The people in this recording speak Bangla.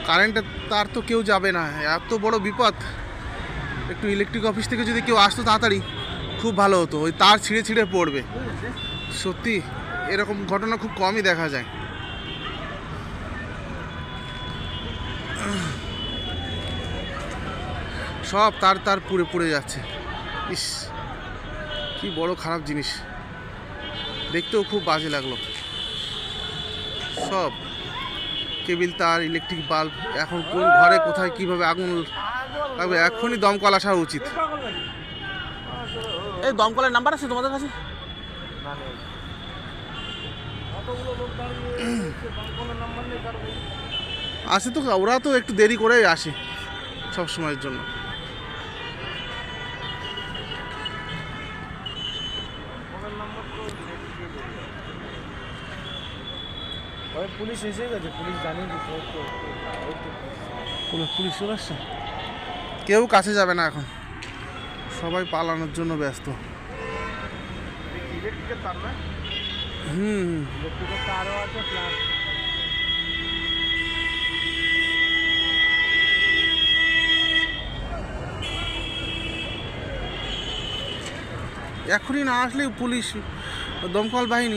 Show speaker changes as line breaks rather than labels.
কারেন্টের তার তো কেউ যাবে না, এত বড় বিপদ। একটু ইলেকট্রিক অফিস থেকে যদি কেউ আসতো তাড়াতাড়ি খুব ভালো হতো, ওই তার ছিঁড়ে ছিঁড়ে পড়বে। সত্যি এরকম ঘটনা খুব কমই দেখা যায়। সব তার তার পুড়ে পুড়ে যাচ্ছে। ইস, কি বড় খারাপ জিনিস, দেখতেও খুব বাজে লাগলো। সব কেবিল তার, ইলেকট্রিক বাল্ব, এখন কোন ঘরে কোথায় কিভাবে আগুন লাগবে এখনই দমকল আসা উচিত। এই দমকলের নাম্বার আছে তোমাদের কাছে? আসে তো, ওরা তো একটু দেরি করেই আসে সব সময়ের জন্য।
পুলিশ এসে গেছে, পুলিশ জানিয়ে দিচ্ছে।
পুলিশ চলে আসছে, কেউ কাছে যাবে না এখন, সবাই পালানোর জন্য ব্যস্ত।
ইলেকট্রিকের তার না? ইলেকট্রিকের তারও আছে প্লাস।
এখনই না আসলে পুলিশ, দমকল বাহিনী